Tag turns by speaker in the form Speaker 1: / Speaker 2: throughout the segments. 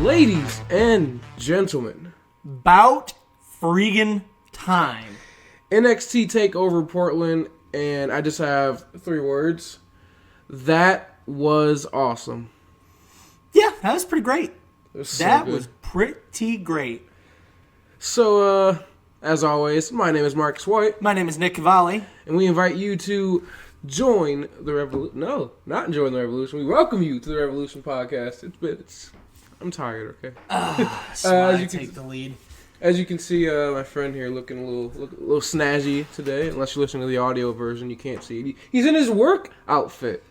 Speaker 1: Ladies and gentlemen,
Speaker 2: Bout freaking time.
Speaker 1: NXT Takeover Portland, and I just have 3 words. That was awesome.
Speaker 2: Yeah, that was pretty great.
Speaker 1: That
Speaker 2: was pretty great.
Speaker 1: So, as always, my name is Marques White.
Speaker 2: My name is Nick Cavalli.
Speaker 1: And we invite you to join the Revolution. No, not join the Revolution. We welcome you to the Revolution podcast. I'm tired, okay?
Speaker 2: So I take the lead.
Speaker 1: As you can see, my friend here looking a little snazzy today. Unless you're listening to the audio version, you can't see it. He's in his work outfit.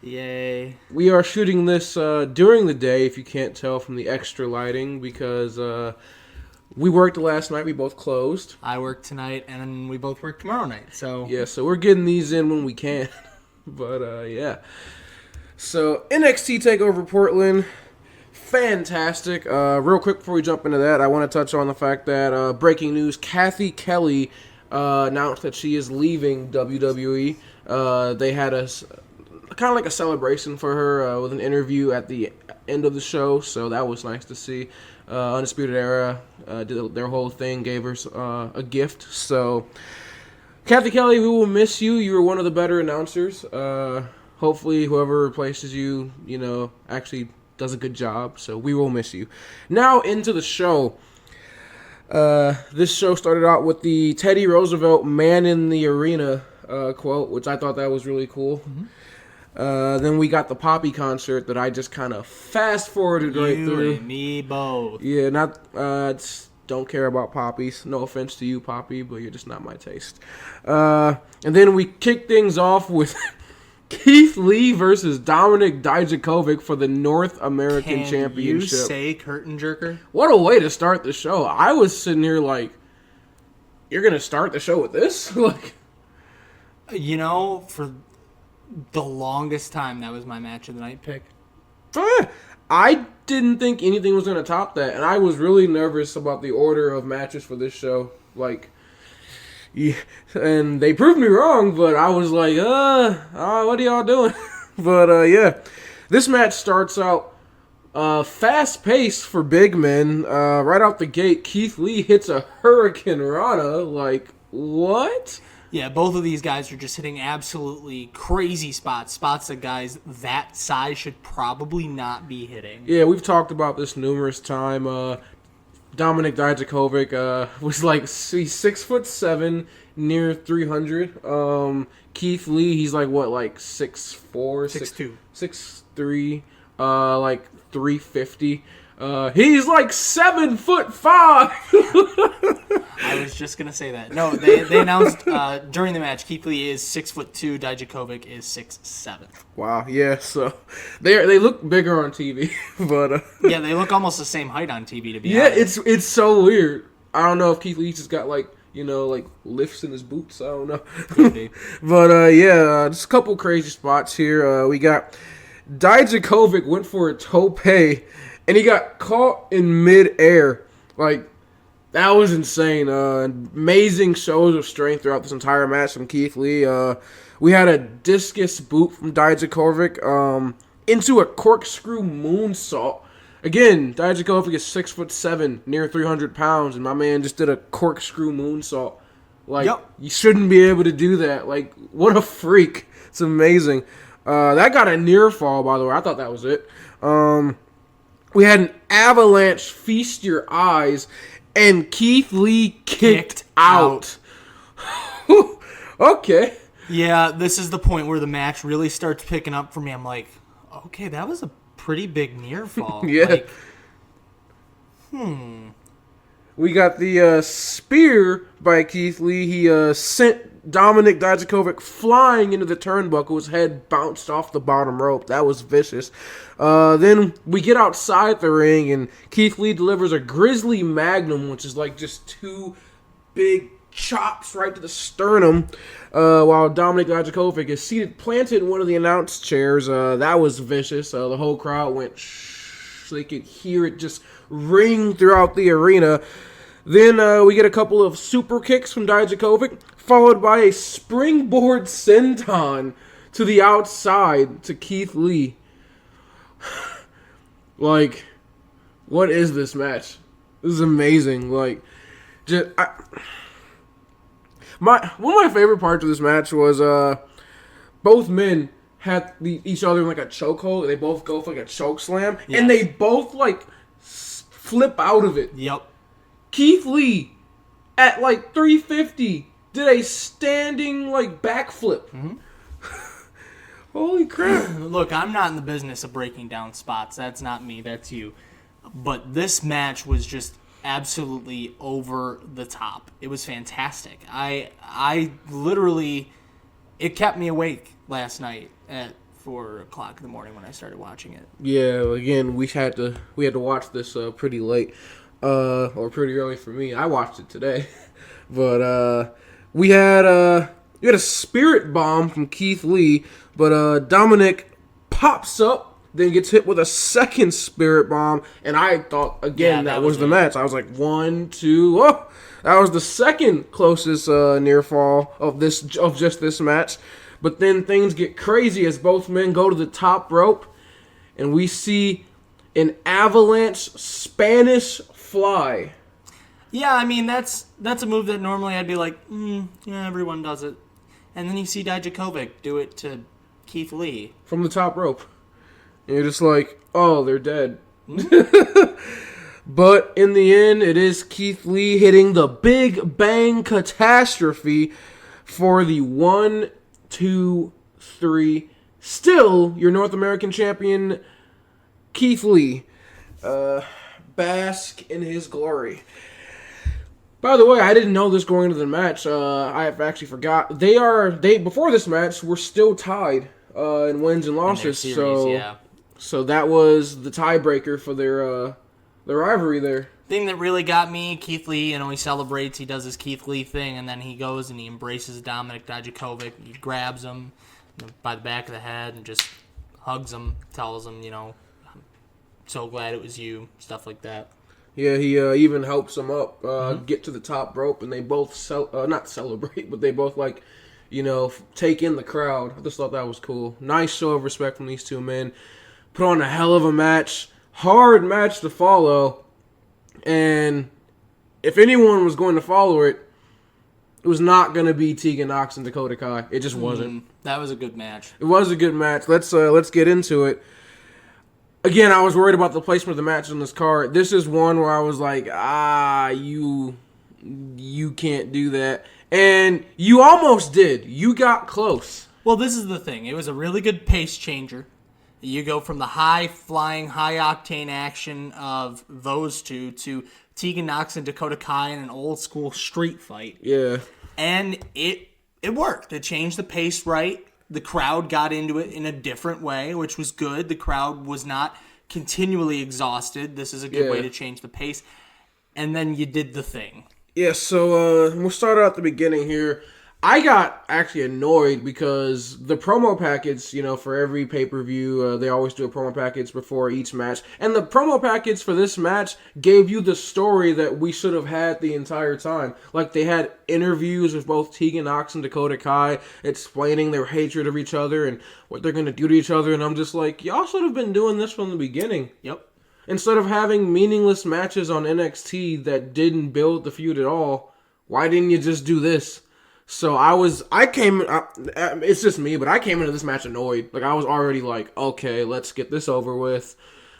Speaker 2: Yay.
Speaker 1: We are shooting this during the day, if you can't tell from the extra lighting, because we worked last night. We both closed.
Speaker 2: I work tonight, and then we both work tomorrow night. So
Speaker 1: yeah, so we're getting these in when we can. But, yeah. So, NXT Takeover Portland. Fantastic. Real quick before we jump into that, I want to touch on the fact that, breaking news, Kathy Kelly announced that she is leaving WWE. They had a kind of like a celebration for her with an interview at the end of the show, so that was nice to see. Undisputed Era did their whole thing, gave her a gift. So, Kathy Kelly, we will miss you. You were one of the better announcers. Hopefully, whoever replaces you, actually does a good job. So, we will miss you. Now, into the show. This show started out with the Teddy Roosevelt "Man in the Arena" quote, which I thought that was really cool. Mm-hmm. Then we got the Poppy concert that I just kind of fast-forwarded right through.
Speaker 2: You and me both.
Speaker 1: Yeah, don't care about Poppies. No offense to you, Poppy, but you're just not my taste. And then we kicked things off with Keith Lee versus Dominik Dijakovic for the North American Championship.
Speaker 2: Can you say curtain jerker?
Speaker 1: What a way to start the show. I was sitting here like, you're going to start the show with this? Like,
Speaker 2: for the longest time, that was my match of the night pick.
Speaker 1: I didn't think anything was going to top that, and I was really nervous about the order of matches for this show. Like, yeah, and they proved me wrong, but I was like, what are y'all doing? But, yeah, this match starts out fast-paced for big men. Right out the gate, Keith Lee hits a Hurricane Rana. Like, what?
Speaker 2: Yeah, both of these guys are just hitting absolutely crazy spots that guys that size should probably not be hitting.
Speaker 1: Yeah, we've talked about this numerous times. Dominik Dijakovic was like, he's 6'7", near 300. Keith Lee, he's like what, like 6'4", 6'3", like 350. He's like 7'5".
Speaker 2: I was just gonna say that. No, they announced during the match Keith Lee is 6'2", Dijakovic is 6'7".
Speaker 1: Wow, yeah. So they look bigger on TV, but
Speaker 2: yeah, they look almost the same height on TV. To be honest.
Speaker 1: It's so weird. I don't know if Keith Lee just got like lifts in his boots. I don't know. But just a couple crazy spots here. We got Dijakovic went for a tope, and he got caught in midair. Like, that was insane. Amazing shows of strength throughout this entire match from Keith Lee. We had a discus boot from Dijakovic into a corkscrew moonsault. Again, Dijakovic is 6'7", near 300 pounds, and my man just did a corkscrew moonsault. Like, You shouldn't be able to do that. Like, what a freak. It's amazing. That got a near fall, by the way. I thought that was it. We had an avalanche, feast your eyes, and Keith Lee kicked out. Okay.
Speaker 2: Yeah, this is the point where the match really starts picking up for me. I'm like, okay, that was a pretty big near fall.
Speaker 1: Yeah. We got the spear by Keith Lee. He sent Dominik Dijakovic flying into the turnbuckle. His head bounced off the bottom rope. That was vicious. Then we get outside the ring, and Keith Lee delivers a Grizzly Magnum, which is like just 2 big chops right to the sternum, while Dominik Dijakovic is planted in one of the announce chairs. That was vicious. The whole crowd went shh. So they could hear it just ring throughout the arena. Then we get a couple of super kicks from Dijakovic, followed by a springboard senton to the outside to Keith Lee. Like, What is this match? This is amazing. Like, one of my favorite parts of this match was both men had each other in like a chokehold. They both go for like a choke slam, and they both like flip out of it.
Speaker 2: Yep.
Speaker 1: Keith Lee at like 350 did a standing like backflip. Mm-hmm. Holy crap!
Speaker 2: Look, I'm not in the business of breaking down spots. That's not me. That's you. But this match was just absolutely over the top. It was fantastic. I literally, it kept me awake last night at 4 o'clock in the morning when I started watching it.
Speaker 1: Yeah, again, we had to watch this pretty late, or pretty early for me. I watched it today, but we had a spirit bomb from Keith Lee, but Dominic pops up. Then gets hit with a second spirit bomb, and I thought again that was the match. I was like 1, 2, oh, that was the second closest near fall of just this match. But then things get crazy as both men go to the top rope, and we see an avalanche Spanish fly.
Speaker 2: Yeah, I mean that's a move that normally I'd be like, yeah, everyone does it, and then you see Dijakovic do it to Keith Lee
Speaker 1: from the top rope. And you're just like, oh, they're dead. But in the end, it is Keith Lee hitting the Big Bang Catastrophe for the 1, 2, 3. Still, your North American champion, Keith Lee. Bask in his glory. By the way, I didn't know this going into the match. I have actually forgot. They before this match were still tied in wins and losses.
Speaker 2: Series,
Speaker 1: So that was the tiebreaker for their rivalry there.
Speaker 2: Thing that really got me, Keith Lee, he celebrates, he does his Keith Lee thing, and then he goes and he embraces Dominic Dijakovic. He grabs him by the back of the head and just hugs him, tells him, I'm so glad it was you, stuff like that.
Speaker 1: Yeah, he even helps him up, get to the top rope, and they both not celebrate, but they both take in the crowd. I just thought that was cool. Nice show of respect from these two men. Put on a hell of a match. Hard match to follow. And if anyone was going to follow it, it was not going to be Tegan Nox and Dakota Kai. It just wasn't.
Speaker 2: That was a good match.
Speaker 1: It was a good match. Let's get into it. Again, I was worried about the placement of the match on this card. This is one where I was like, you can't do that. And you almost did. You got close.
Speaker 2: Well, this is the thing. It was a really good pace changer. You go from the high-flying, high-octane action of those two to Tegan Nox and Dakota Kai in an old-school street fight.
Speaker 1: Yeah.
Speaker 2: And it worked. It changed the pace right. The crowd got into it in a different way, which was good. The crowd was not continually exhausted. This is a good way to change the pace. And then you did the thing.
Speaker 1: Yeah, so we'll start out at the beginning here. I got actually annoyed because the promo packets, for every pay-per-view, they always do a promo package before each match. And the promo packets for this match gave you the story that we should have had the entire time. Like, they had interviews with both Tegan Nox and Dakota Kai explaining their hatred of each other and what they're going to do to each other. And I'm just like, y'all should have been doing this from the beginning.
Speaker 2: Yep.
Speaker 1: Instead of having meaningless matches on NXT that didn't build the feud at all, why didn't you just do this? So it's just me, but I came into this match annoyed. Like, I was already like, okay, let's get this over with.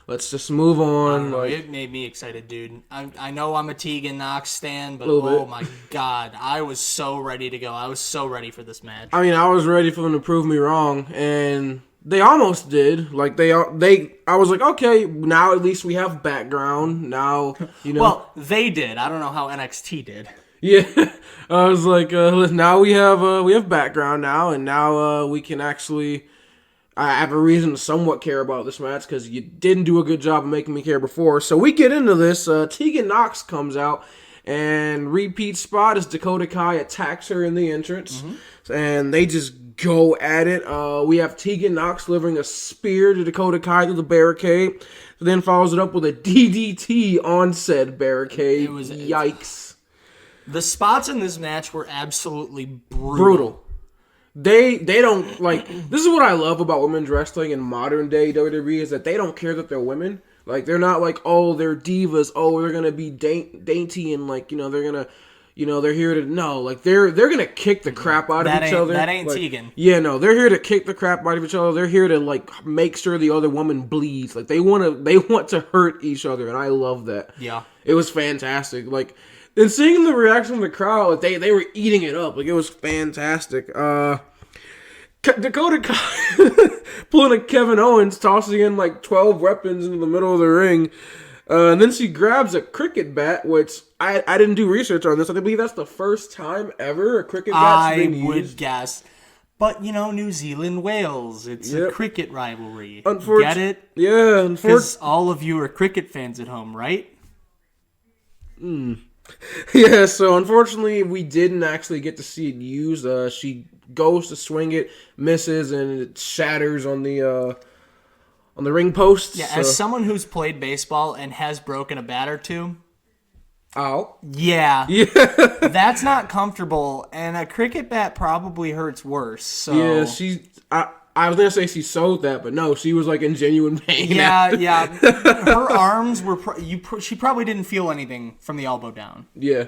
Speaker 1: Let's just move on.
Speaker 2: It made me excited, dude. I know I'm a Tegan Nox stan, but oh my God, I was so ready to go. I was so ready for this match.
Speaker 1: I mean, I was ready for them to prove me wrong, and they almost did. Like, I was like, okay, now at least we have background. Now,
Speaker 2: Well, they did. I don't know how NXT did.
Speaker 1: Yeah, I was like, now we have background now, and now we can actually. I have a reason to somewhat care about this match because you didn't do a good job of making me care before. So we get into this. Tegan Nox comes out, and repeat spot as Dakota Kai attacks her in the entrance, and they just go at it. We have Tegan Nox delivering a spear to Dakota Kai through the barricade, then follows it up with a DDT on said barricade. Yikes.
Speaker 2: The spots in this match were absolutely
Speaker 1: brutal. They don't, like, this is what I love about women's wrestling in modern day WWE is that they don't care that they're women. Like, they're not like, oh, they're divas. Oh, they're going to be dainty and, like, they're going to, they're here to, no. Like, they're going to kick the crap out of each other.
Speaker 2: That ain't
Speaker 1: like,
Speaker 2: Tegan.
Speaker 1: Yeah, no. They're here to kick the crap out of each other. They're here to, like, make sure the other woman bleeds. Like, they want to hurt each other, and I love that.
Speaker 2: Yeah.
Speaker 1: It was fantastic. Like, and seeing the reaction of the crowd, like, they were eating it up. Like, it was fantastic. Dakota Kai pulling a Kevin Owens, tossing in like 12 weapons into the middle of the ring. And then she grabs a cricket bat, which I didn't do research on this. I believe that's the first time ever a cricket bat's been used.
Speaker 2: I would guess. But, New Zealand, Wales, it's a cricket rivalry. Get it?
Speaker 1: Yeah.
Speaker 2: Because all of you are cricket fans at home, right?
Speaker 1: Yeah, so unfortunately, we didn't actually get to see it used. She goes to swing it, misses, and it shatters on the ring post.
Speaker 2: Yeah, as someone who's played baseball and has broken a bat or two.
Speaker 1: Ow.
Speaker 2: Yeah. That's not comfortable, and a cricket bat probably hurts worse. So
Speaker 1: yeah, I was gonna say she sold that, but no, she was like in genuine pain.
Speaker 2: Yeah. Her arms were. She probably didn't feel anything from the elbow down.
Speaker 1: Yeah.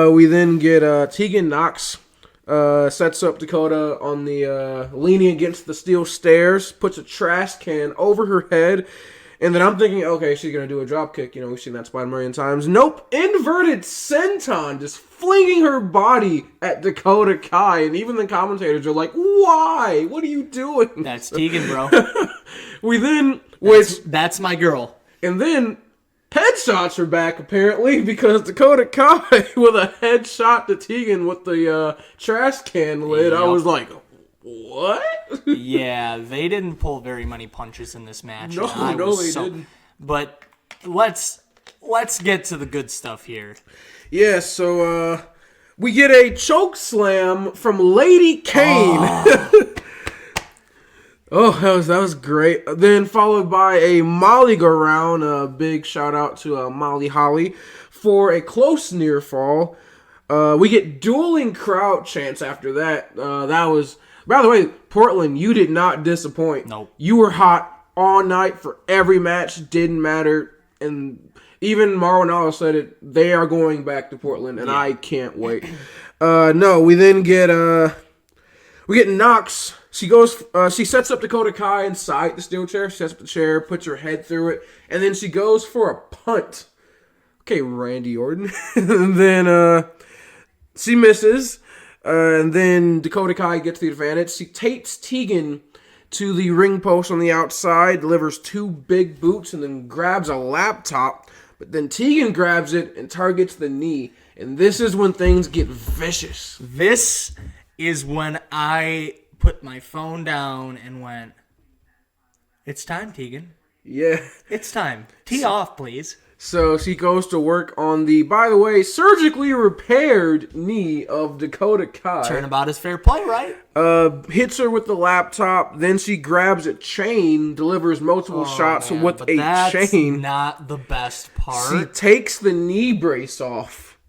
Speaker 1: We then get Tegan Knox sets up Dakota on the leaning against the steel stairs, puts a trash can over her head, and then I'm thinking, okay, she's gonna do a drop kick. We've seen that spot a million times. Nope, inverted senton, just flinging her body at Dakota Kai, and even the commentators are like, "Why? What are you doing?"
Speaker 2: That's Tegan, bro.
Speaker 1: We then,
Speaker 2: that's my girl.
Speaker 1: And then headshots are back apparently because Dakota Kai with a headshot to Tegan with the trash can lid.
Speaker 2: Yep.
Speaker 1: I was like, what?
Speaker 2: Yeah, they didn't pull very many punches in this match.
Speaker 1: No, they didn't.
Speaker 2: But let's get to the good stuff here.
Speaker 1: Yeah, so we get a choke slam from Lady Kane. Oh, that was great. Then followed by a Molly go round. A big shout out to Molly Holly for a close near fall. We get dueling crowd chants after that. That was, by the way, Portland, you did not disappoint.
Speaker 2: Nope.
Speaker 1: You were hot all night for every match. Didn't matter. And even Marinello said it. They are going back to Portland, and I can't wait. No, we then get Knox. She sets up Dakota Kai inside the steel chair. She sets up the chair, puts her head through it, and then she goes for a punt. Okay, Randy Orton. And then she misses, and then Dakota Kai gets the advantage. She takes Tegan to the ring post on the outside, delivers 2 big boots, and then grabs a laptop. But then Tegan grabs it and targets the knee. And this is when things get vicious.
Speaker 2: This is when I put my phone down and went, "It's time, Tegan.
Speaker 1: Yeah.
Speaker 2: It's time. Tee off, please."
Speaker 1: So she goes to work on the, by the way, surgically repaired knee of Dakota Kai.
Speaker 2: Turnabout is fair play, right?
Speaker 1: Hits her with the laptop. Then she grabs a chain, delivers multiple shots with a chain.
Speaker 2: That's not the best part.
Speaker 1: She takes the knee brace off,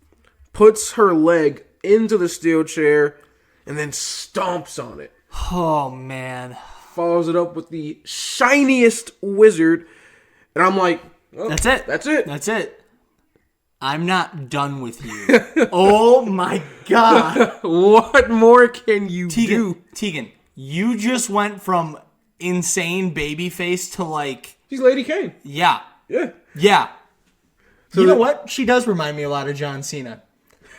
Speaker 1: puts her leg into the steel chair, and then stomps on it.
Speaker 2: Oh, man.
Speaker 1: Follows it up with the shiniest wizard. And I'm like, oh,
Speaker 2: That's it.
Speaker 1: That's it.
Speaker 2: I'm not done with you. Oh, my God.
Speaker 1: What more can you do?
Speaker 2: Tegan, you just went from insane babyface to like...
Speaker 1: She's Lady Kane.
Speaker 2: Yeah.
Speaker 1: Yeah. So
Speaker 2: you know what? She does remind me a lot of John Cena.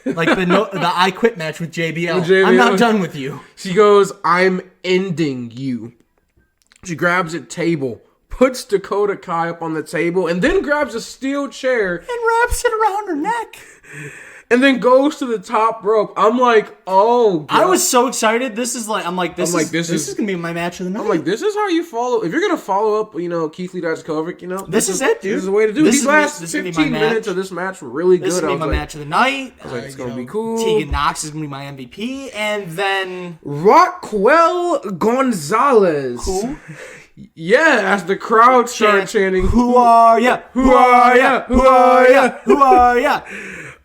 Speaker 2: Like the I Quit match with JBL. I'm not done with you.
Speaker 1: She goes, "I'm ending you." She grabs a table, puts Dakota Kai up on the table, and then grabs a steel chair
Speaker 2: And wraps it around her neck.
Speaker 1: and then goes to the top rope. I'm like, oh, God.
Speaker 2: I was so excited. This is like, this is going to be my match of the night.
Speaker 1: I'm like, this is how you follow. If you're going to follow up, Keith Lee Dijakovic,
Speaker 2: this is it, dude.
Speaker 1: This is the way to do it. These last 15 minutes of this match were really good.
Speaker 2: This is going to be my match of the night.
Speaker 1: I was like, it's going to be cool.
Speaker 2: Tegan Knox is going to be my MVP. And then...
Speaker 1: Rockwell Gonzalez.
Speaker 2: Who?
Speaker 1: Yeah, as the crowd started chanting,
Speaker 2: "Who are ya? Who are ya? Who are ya? Who are ya?"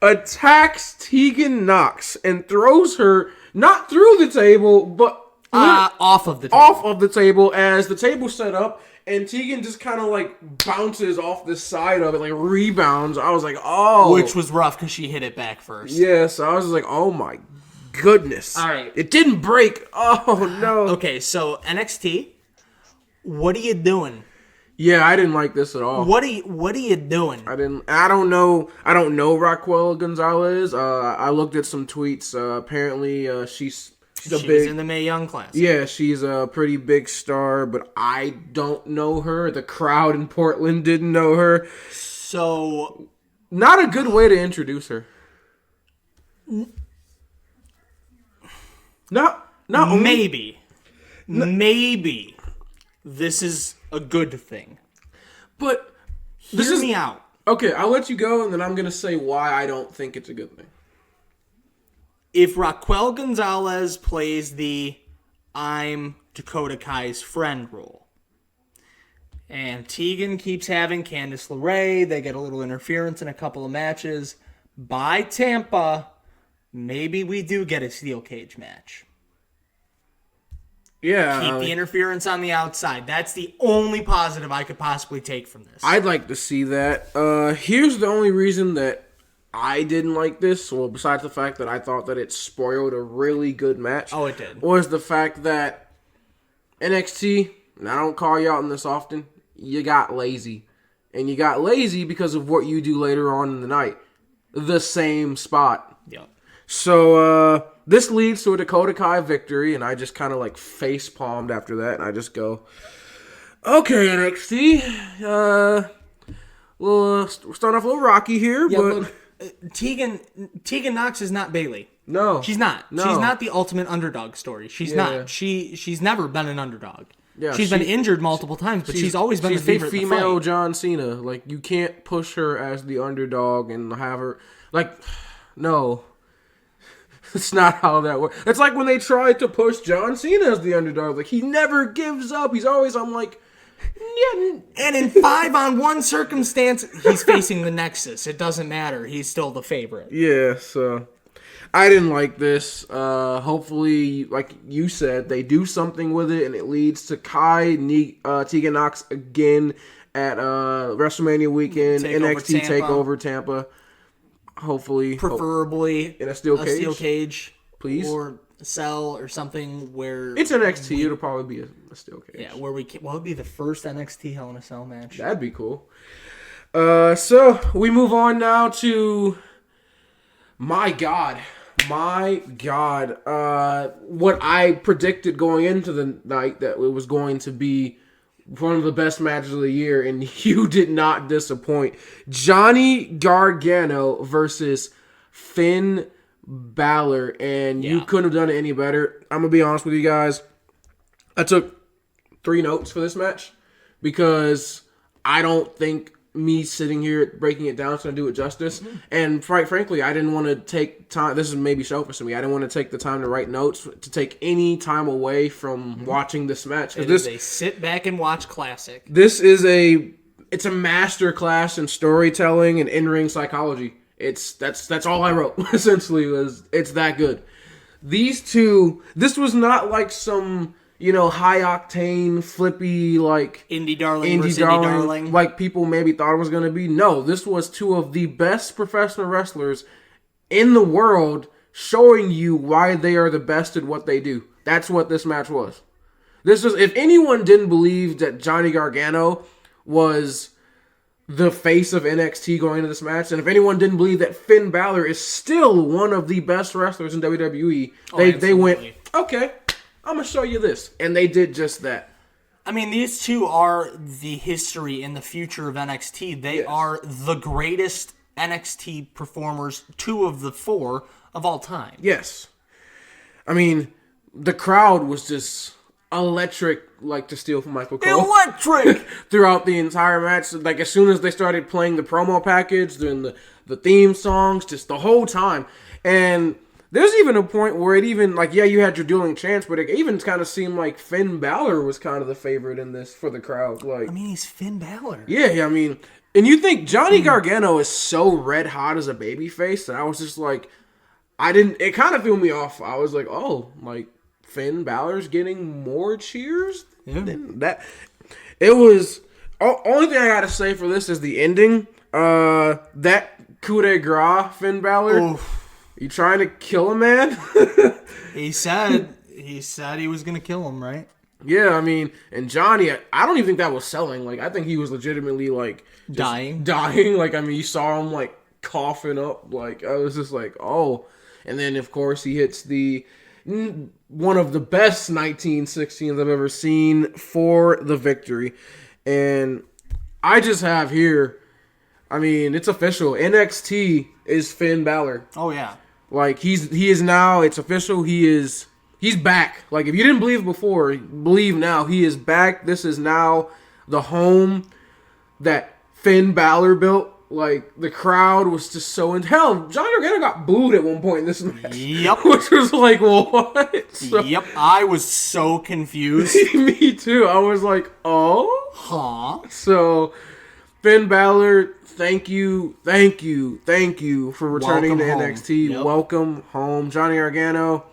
Speaker 1: attacks Tegan Knox and throws her not through the table, but
Speaker 2: off of the table.
Speaker 1: Off of the table as the table set up and Tegan just kind of like bounces off the side of it, like rebounds. I was like, oh.
Speaker 2: Which was rough because she hit it back first.
Speaker 1: Yeah, so I was like, oh my goodness.
Speaker 2: All right.
Speaker 1: It didn't break. Oh, no.
Speaker 2: Okay, so NXT, what are you doing?
Speaker 1: Yeah, I didn't like this at all.
Speaker 2: What are you doing?
Speaker 1: I don't know Raquel Gonzalez. I looked at some tweets. Apparently, she's
Speaker 2: was in the Mae Young class.
Speaker 1: Yeah, she's a pretty big star, but I don't know her. The crowd in Portland didn't know her.
Speaker 2: So,
Speaker 1: not a good way to introduce her.
Speaker 2: Maybe this is a good thing.
Speaker 1: But
Speaker 2: hear me out.
Speaker 1: Okay, I'll let you go, and then I'm going to say why I don't think it's a good thing.
Speaker 2: If Raquel Gonzalez plays the I'm Dakota Kai's friend role, and Tegan keeps having Candice LeRae, they get a little interference in a couple of matches, by Tampa, maybe we do get a steel cage match.
Speaker 1: Yeah.
Speaker 2: Keep the interference on the outside. That's the only positive I could possibly take from this.
Speaker 1: I'd like to see that. Here's the only reason that I didn't like this, well, besides the fact that I thought that it spoiled a really good match.
Speaker 2: Oh, it did.
Speaker 1: Was the fact that NXT, and I don't call you out on this often, you got lazy. And you got lazy because of what you do later on in the night. The same spot.
Speaker 2: Yep.
Speaker 1: So, this leads to a Dakota Kai victory, and I just kind of like face palmed after that, and I just go, okay, NXT, we're starting off a little rocky here,
Speaker 2: Yeah,
Speaker 1: but
Speaker 2: Tegan Knox is not Bayley.
Speaker 1: No.
Speaker 2: She's not.
Speaker 1: No.
Speaker 2: She's not the ultimate underdog story. She's not. She's never been an underdog.
Speaker 1: Yeah,
Speaker 2: she's been injured multiple times, but she's always been the favorite.
Speaker 1: She's the female John Cena. Like, you can't push her as the underdog and have her, like, no. It's not how that works. It's like when they tried to push John Cena as the underdog. Like, he never gives up. He's always, I'm like, yeah.
Speaker 2: And in 5-on-1 circumstance, he's facing the Nexus. It doesn't matter. He's still the favorite.
Speaker 1: Yeah, so I didn't like this. Hopefully, like you said, they do something with it, and it leads to Tegan Knox again at WrestleMania weekend, NXT Takeover Tampa. Hopefully,
Speaker 2: preferably
Speaker 1: in a steel
Speaker 2: cage,
Speaker 1: please,
Speaker 2: or a cell or something where
Speaker 1: it's NXT. It'll probably be a steel cage.
Speaker 2: Yeah, where it would be the first NXT Hell in a Cell match.
Speaker 1: That'd be cool. So we move on now to my God, what I predicted going into the night that it was going to be one of the best matches of the year, and you did not disappoint. Johnny Gargano versus Finn Balor, and you couldn't have done it any better. I'm going to be honest with you guys. I took 3 notes for this match because I don't think me sitting here breaking it down is going to do it justice. Mm-hmm. And quite frankly, I didn't want to take time. This is maybe selfish of me. I didn't want to take the time to write notes to take any time away from watching this match.
Speaker 2: It is a sit back and watch classic.
Speaker 1: This is it's a master class in storytelling and in-ring psychology. That's all I wrote. Essentially, it's that good. These two. This was not like some, high octane, flippy, like
Speaker 2: indie darling,
Speaker 1: like people maybe thought it was going to be. No, this was 2 of the best professional wrestlers in the world showing you why they are the best at what they do. That's what this match was. If anyone didn't believe that Johnny Gargano was the face of NXT going into this match, and if anyone didn't believe that Finn Balor is still one of the best wrestlers in WWE, they went, okay, I'm going to show you this. And they did just that.
Speaker 2: I mean, these two are the history and the future of NXT. They are the greatest NXT performers, 2 of the 4 of all time.
Speaker 1: Yes. I mean, the crowd was just electric, like to steal from Michael Cole.
Speaker 2: Electric!
Speaker 1: Throughout the entire match. Like, as soon as they started playing the promo package, then the theme songs, just the whole time. And there's even a point where it even, like, you had your dueling chants, but it even kind of seemed like Finn Balor was kind of the favorite in this for the crowd. Like,
Speaker 2: I mean, he's Finn Balor.
Speaker 1: Yeah, I mean, and you think Johnny Gargano is so red hot as a babyface that I was just like, it kind of threw me off. I was like, oh, like, Finn Balor's getting more cheers than that. It was only thing I gotta say for this is the ending. That coup de grace, Finn Balor.
Speaker 2: Oof.
Speaker 1: You trying to kill a man?
Speaker 2: He said he was gonna kill him, right?
Speaker 1: Yeah, I mean, and Johnny, I don't even think that was selling. Like, I think he was legitimately like
Speaker 2: Dying.
Speaker 1: Like, I mean, you saw him like coughing up. Like, I was just like, oh. And then of course he hits the one of the best 1916s I've ever seen for the victory. And I just have here, I mean, it's official. NXT is Finn Balor.
Speaker 2: Oh yeah.
Speaker 1: Like he is now. It's official. He's back. Like if you didn't believe before, believe now. He is back. This is now the home that Finn Balor built. Like the crowd was just so in hell. Johnny Gargano got booed at one point in this match.
Speaker 2: Yep.
Speaker 1: Which was like what? So,
Speaker 2: yep. I was so confused.
Speaker 1: me too. I was like, oh,
Speaker 2: Huh?
Speaker 1: So Finn Balor, thank you for returning
Speaker 2: Welcome
Speaker 1: to
Speaker 2: home.
Speaker 1: NXT.
Speaker 2: Yep.
Speaker 1: Welcome home. Johnny Gargano,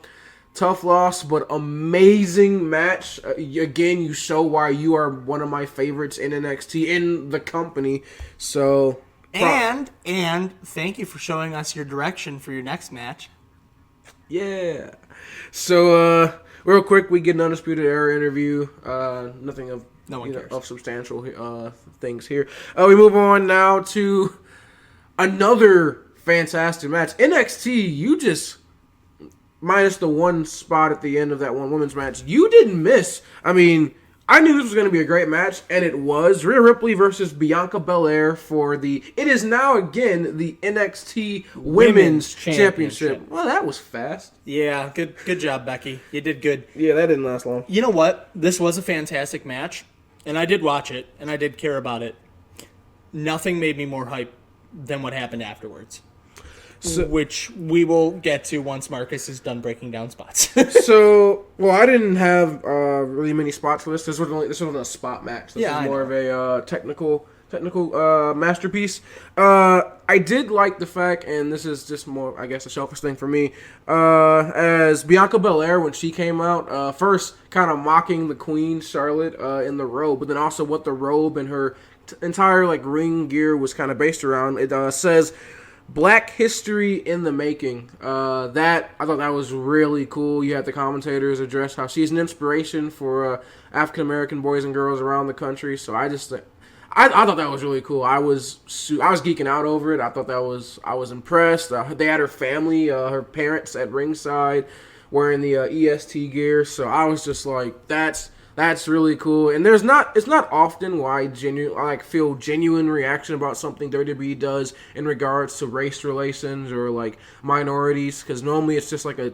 Speaker 1: tough loss, but amazing match. Again, you show why you are one of my favorites in NXT, in the company. So,
Speaker 2: And thank you for showing us your direction for your next match.
Speaker 1: yeah. So, real quick, we get an Undisputed Era interview. Nothing of
Speaker 2: No one cares.
Speaker 1: of substantial things here. We move on now to another fantastic match. NXT, you just minus the one spot at the end of that one women's match, you didn't miss. I mean, I knew this was going to be a great match, and it was. Rhea Ripley versus Bianca Belair for it is now again the NXT Women's Championship. Well, that was fast.
Speaker 2: Yeah, good job, Becky. You did good.
Speaker 1: Yeah, that didn't last long.
Speaker 2: You know what? This was a fantastic match, and I did watch it, and I did care about it. Nothing made me more hype than what happened afterwards.
Speaker 1: So,
Speaker 2: which we will get to once Marcus is done breaking down spots.
Speaker 1: well, I didn't have really many spots for this. This wasn't a spot match. This was more of a technical masterpiece. I did like the fact, and this is just more, I guess, a selfish thing for me, as Bianca Belair, when she came out, first kind of mocking the Queen, Charlotte, in the robe, but then also what the robe and her entire like ring gear was kind of based around. It says Black History in the Making. I thought that was really cool. You had the commentators address how she's an inspiration for African American boys and girls around the country. So I thought that was really cool. I was geeking out over it. I was impressed. They had her family, her parents at ringside, wearing the EST gear. So I was just like, that's really cool. And it's not often where I feel genuine reaction about something WWE does in regards to race relations or like minorities, because normally it's just like a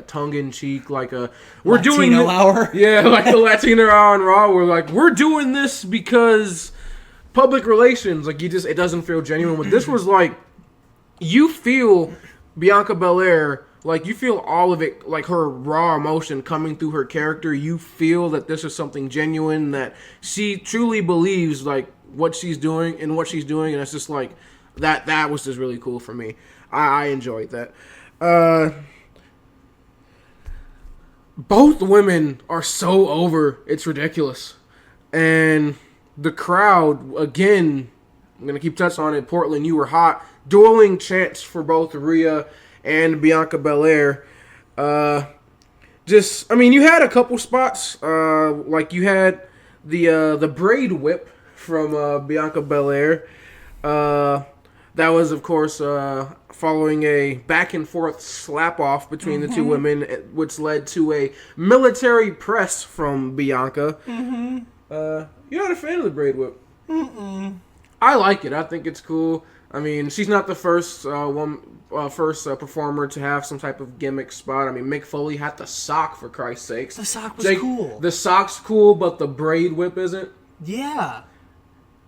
Speaker 1: tongue in cheek, like we're
Speaker 2: Latino
Speaker 1: doing
Speaker 2: hour.
Speaker 1: Yeah, like the Latino hour on Raw. We're like, we're doing this because public relations. Like it doesn't feel genuine. But this was like, you feel Bianca Belair. Like, you feel all of it, like her raw emotion coming through her character. You feel that this is something genuine, that she truly believes, like, what she's doing, and it's just like, that was just really cool for me. I enjoyed that. Both women are so over, it's ridiculous. And the crowd, again, I'm going to keep touching on it, Portland, you were hot. Dueling chants for both Rhea and Bianca Belair. You had a couple spots. Like you had the braid whip from Bianca Belair. That was, of course, following a back and forth slap off between the two women, which led to a military press from Bianca. You're not a fan of the braid whip? I like it. I think it's cool. I mean, she's not the first performer to have some type of gimmick spot. I mean, Mick Foley had the sock, for Christ's sakes.
Speaker 2: The sock was cool.
Speaker 1: The sock's cool, but the braid whip isn't?
Speaker 2: Yeah.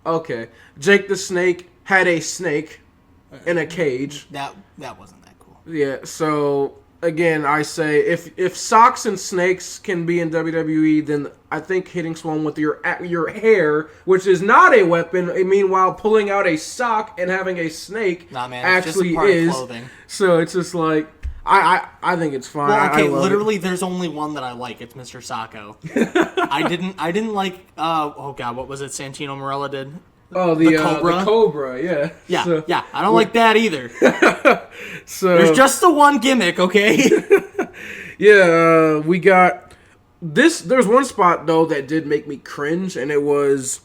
Speaker 1: Okay. Jake the Snake had a snake in a cage.
Speaker 2: That wasn't that cool.
Speaker 1: Yeah, so again, I say if socks and snakes can be in WWE, then I think hitting someone with your hair, which is not a weapon, meanwhile pulling out a sock and having a snake
Speaker 2: Nah, man,
Speaker 1: actually
Speaker 2: it's just a part
Speaker 1: is.
Speaker 2: of clothing.
Speaker 1: So it's just like, I think it's fine.
Speaker 2: Well, okay,
Speaker 1: I love
Speaker 2: literally, there's only one that I like. It's Mr. Sacco. I didn't like. Oh God, what was it? Santino Marella did.
Speaker 1: Oh, the Cobra. The Cobra, yeah.
Speaker 2: Yeah,
Speaker 1: so,
Speaker 2: yeah. I don't like that either.
Speaker 1: So
Speaker 2: there's just the one gimmick, okay?
Speaker 1: Yeah, we got this. There's one spot though that did make me cringe, and it was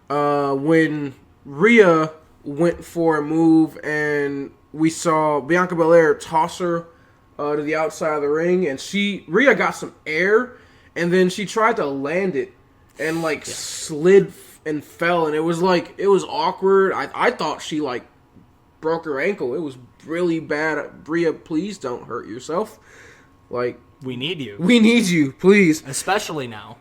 Speaker 1: when Rhea went for a move, and we saw Bianca Belair toss her to the outside of the ring, and Rhea got some air, and then she tried to land it, and slid and fell, and it was awkward. I thought she broke her ankle. It was really bad. Rhea, please don't hurt yourself.
Speaker 2: We need you.
Speaker 1: We need you, please.
Speaker 2: Especially now.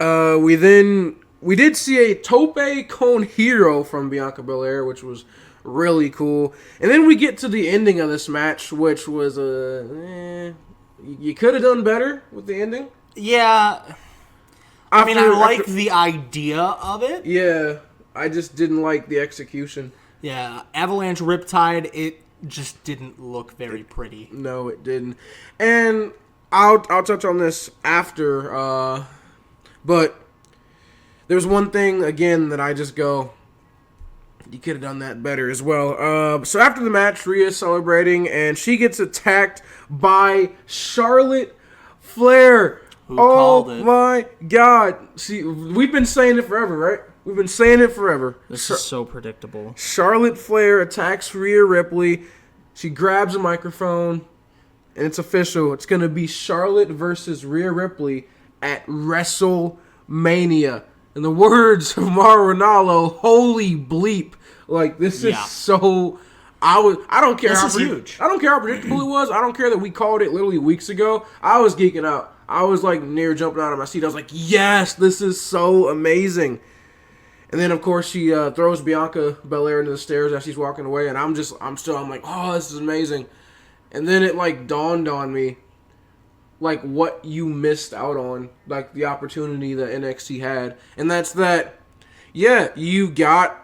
Speaker 1: We did see a tope con hero from Bianca Belair, which was really cool. And then we get to the ending of this match, which was you could have done better with the ending.
Speaker 2: Yeah. I like the idea of it.
Speaker 1: Yeah, I just didn't like the execution.
Speaker 2: Yeah, Avalanche Riptide, it just didn't look very pretty.
Speaker 1: No, it didn't. And I'll touch on this after, but there's one thing, again, that I just go, you could have done that better as well. So after the match, Rhea's celebrating, and she gets attacked by Charlotte Flair.
Speaker 2: Who called it?
Speaker 1: Oh my God. See, we've been saying it forever, right? We've been saying it forever.
Speaker 2: This is so predictable.
Speaker 1: Charlotte Flair attacks Rhea Ripley. She grabs a microphone, and it's official. It's going to be Charlotte versus Rhea Ripley at WrestleMania. In the words of Mauro Ranallo, holy bleep. This is so... I don't care.
Speaker 2: This is huge.
Speaker 1: I don't care how predictable it was. I don't care that we called it literally weeks ago. I was geeking out. I was near jumping out of my seat. I was like, yes, this is so amazing. And then, of course, she throws Bianca Belair into the stairs as she's walking away. And I'm like, oh, this is amazing. And then it, dawned on me, what you missed out on, the opportunity that NXT had. And that's that, yeah, you got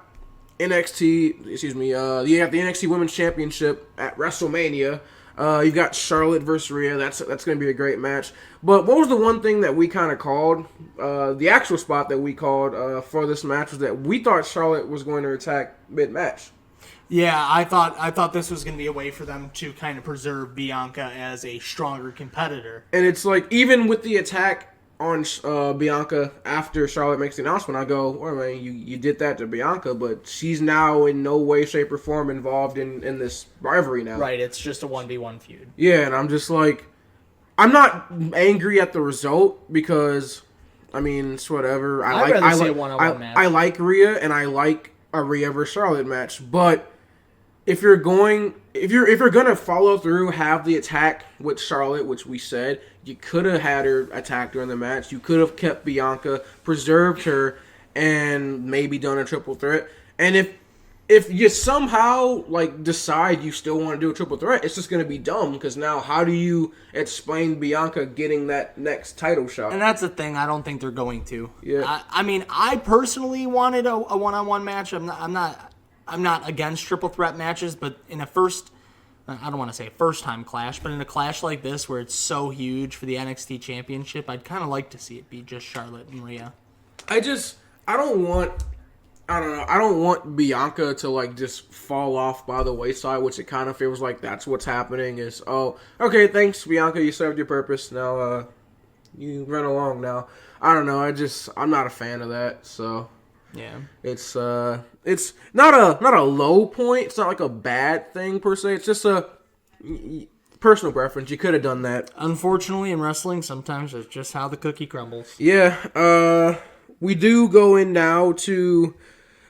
Speaker 1: you got the NXT Women's Championship at WrestleMania. You've got Charlotte versus Rhea. That's going to be a great match. But what was the one thing that we kind of called? The actual spot that we called for this match was that we thought Charlotte was going to attack mid-match.
Speaker 2: Yeah, I thought this was going to be a way for them to kind of preserve Bianca as a stronger competitor.
Speaker 1: And it's even with the attack on Bianca after Charlotte makes the announcement, I go, well, man, you did that to Bianca, but she's now in no way, shape, or form involved in this rivalry now.
Speaker 2: Right, it's just a 1v1 feud.
Speaker 1: Yeah, and I'm just I'm not angry at the result because, it's whatever.
Speaker 2: I'd rather see a one-on-one match.
Speaker 1: I like Rhea, and I like a Rhea versus Charlotte match, but if you're gonna follow through, have the attack with Charlotte, which we said, you could have had her attack during the match. You could have kept Bianca, preserved her, and maybe done a triple threat. And if you somehow decide you still want to do a triple threat, it's just gonna be dumb because now how do you explain Bianca getting that next title shot?
Speaker 2: And that's the thing. I don't think they're going to.
Speaker 1: Yeah.
Speaker 2: I personally wanted a one-on-one match. I'm not against triple threat matches, but in I don't want to say a first-time clash, but in a clash like this where it's so huge for the NXT Championship, I'd kind of like to see it be just Charlotte and Rhea.
Speaker 1: I don't want Bianca to just fall off by the wayside, which it kind of feels like that's what's happening is, oh, okay, thanks Bianca, you served your purpose, now you run along now. I don't know, I'm not a fan of that, so...
Speaker 2: Yeah,
Speaker 1: it's not a low point. It's not a bad thing per se. It's just a personal preference. You could have done that.
Speaker 2: Unfortunately, in wrestling, sometimes it's just how the cookie crumbles.
Speaker 1: Yeah. We do go in now to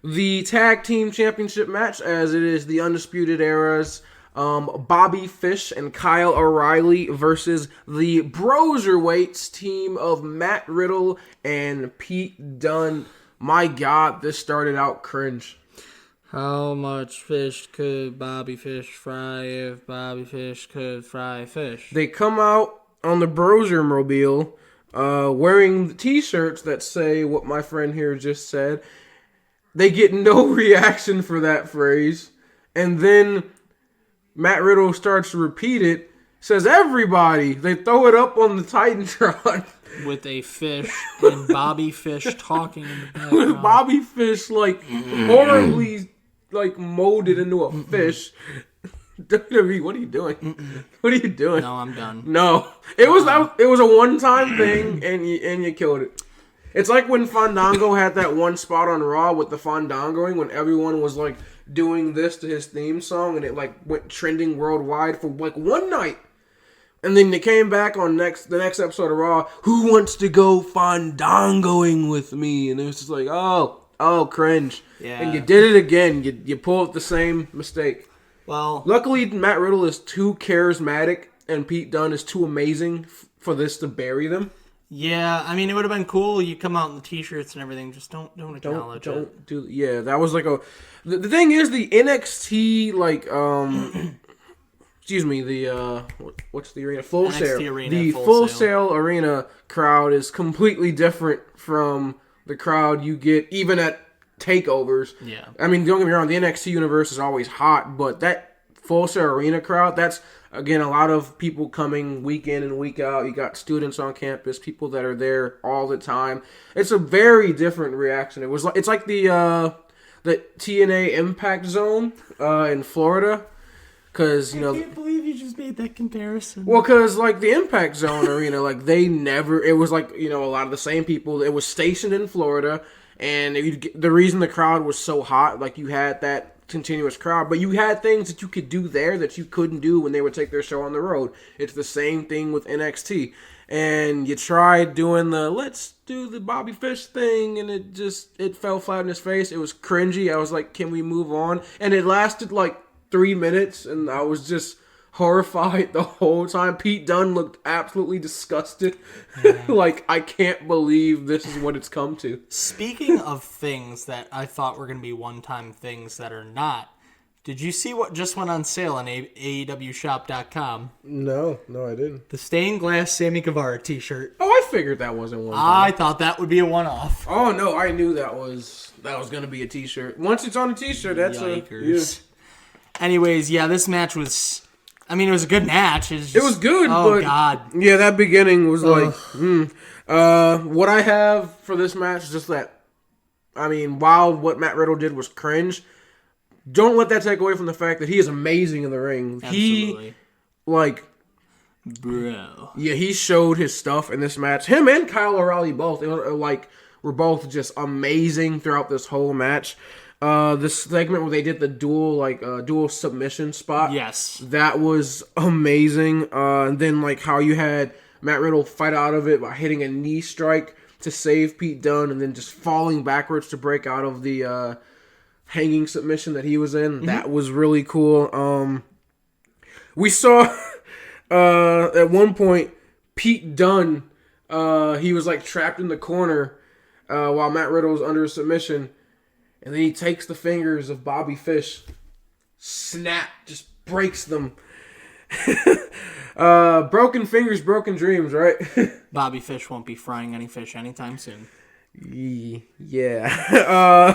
Speaker 1: the tag team championship match, as it is the Undisputed Era's Bobby Fish and Kyle O'Reilly versus the Broserweights team of Matt Riddle and Pete Dunne. My God, this started out cringe.
Speaker 2: How much fish could Bobby Fish fry if Bobby Fish could fry fish?
Speaker 1: They come out on the Brosermobile wearing the t-shirts that say what my friend here just said. They get no reaction for that phrase. And then Matt Riddle starts to repeat it. Says everybody. They throw it up on the Titantron.
Speaker 2: With a fish and Bobby Fish talking in the background.
Speaker 1: With Bobby Fish, like, horribly, like, molded into a fish. WWE, what are you doing? What are you doing?
Speaker 2: No, I'm done.
Speaker 1: No. It was a one-time thing, and you killed it. It's like when Fandango had that one spot on Raw with the Fandangoing, when everyone was, like, doing this to his theme song, and it, like, went trending worldwide for, like, one night. And then they came back on the next episode of Raw. Who wants to go fandangoing with me? And it was just like, oh, cringe.
Speaker 2: Yeah.
Speaker 1: And you did it again. You pulled the same mistake.
Speaker 2: Well,
Speaker 1: luckily Matt Riddle is too charismatic and Pete Dunne is too amazing for this to bury them.
Speaker 2: Yeah, I mean, it would have been cool. You come out in the t-shirts and everything. Just don't acknowledge it.
Speaker 1: Don't do. Yeah, that was like a. The thing is, the NXT like excuse me, the what's the arena? Full
Speaker 2: NXT
Speaker 1: Sail.
Speaker 2: Arena,
Speaker 1: The Full Sail Arena crowd is completely different from the crowd you get even at takeovers.
Speaker 2: Yeah.
Speaker 1: I mean, don't get me wrong, the NXT universe is always hot, but that Full Sail Arena crowd, that's again a lot of people coming week in and week out. You got students on campus, people that are there all the time. It's a very different reaction. It's like the TNA Impact Zone in Florida. Because, you know,
Speaker 2: I can't believe you just made that comparison.
Speaker 1: Well, because, like, the Impact Zone arena, like, it was, like, you know, a lot of the same people. It was stationed in Florida, and the reason the crowd was so hot, like, you had that continuous crowd, but you had things that you could do there that you couldn't do when they would take their show on the road. It's the same thing with NXT. And you tried doing let's do the Bobby Fish thing, and it fell flat in his face. It was cringy. I was like, can we move on? And it lasted, like, 3 minutes, and I was just horrified the whole time. Pete Dunne looked absolutely disgusted. Yeah. Like, I can't believe this is what it's come to.
Speaker 2: Speaking of things that I thought were going to be one-time things that are not, did you see what just went on sale on AEWshop.com?
Speaker 1: No, I didn't.
Speaker 2: The stained glass Sammy Guevara t-shirt.
Speaker 1: Oh, I figured that wasn't one.
Speaker 2: I thought that would be a one-off.
Speaker 1: Oh, no, I knew that was going to be a t-shirt. Once it's on a t-shirt, that's
Speaker 2: Yikers. Anyways, yeah, this match was... I mean, it was a good match. It
Speaker 1: was good, but...
Speaker 2: God.
Speaker 1: Yeah, that beginning was like... what I have for this match is just that... I mean, while what Matt Riddle did was cringe, don't let that take away from the fact that he is amazing in the ring.
Speaker 2: Absolutely. Bro.
Speaker 1: Yeah, he showed his stuff in this match. Him and Kyle O'Reilly both. Were both just amazing throughout this whole match. This segment where they did the dual submission spot.
Speaker 2: Yes.
Speaker 1: That was amazing. And then how you had Matt Riddle fight out of it by hitting a knee strike to save Pete Dunne and then just falling backwards to break out of the hanging submission that he was in. Mm-hmm. That was really cool. We saw at one point Pete Dunne, he was trapped in the corner while Matt Riddle was under submission. And then he takes the fingers of Bobby Fish, snap, just breaks them. Broken fingers, broken dreams, right?
Speaker 2: Bobby Fish won't be frying any fish anytime soon.
Speaker 1: Yeah.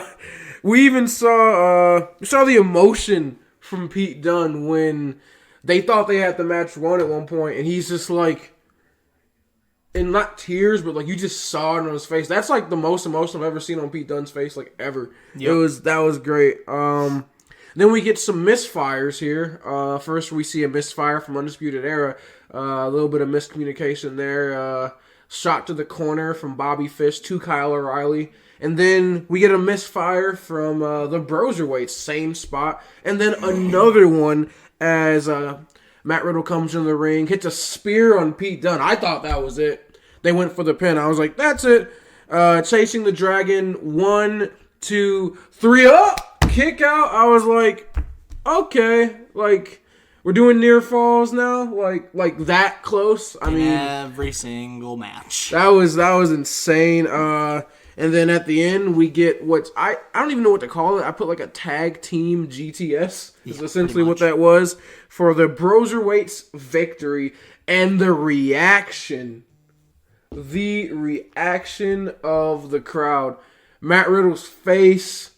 Speaker 1: We even saw the emotion from Pete Dunne when they thought they had the match won at one point, and he's just and not tears, but you just saw it on his face. That's the most emotion I've ever seen on Pete Dunne's face, ever. Yep. That was great. Then we get some misfires here. First we see a misfire from Undisputed Era. A little bit of miscommunication there. Shot to the corner from Bobby Fish to Kyle O'Reilly. And then we get a misfire from the Broserweights, same spot. And then another one as Matt Riddle comes in the ring, hits a spear on Pete Dunne. I thought that was it. They went for the pin. I was like, that's it. Chasing the Dragon. 1, 2, 3. Up! Kick out. I was like, okay. We're doing near falls now? Like that close? I mean,
Speaker 2: every single match.
Speaker 1: That was insane. And then at the end, we get I don't even know what to call it. I put a tag team GTS. Is essentially what that was for the Broserweights victory. And the reaction of the crowd. Matt Riddle's face.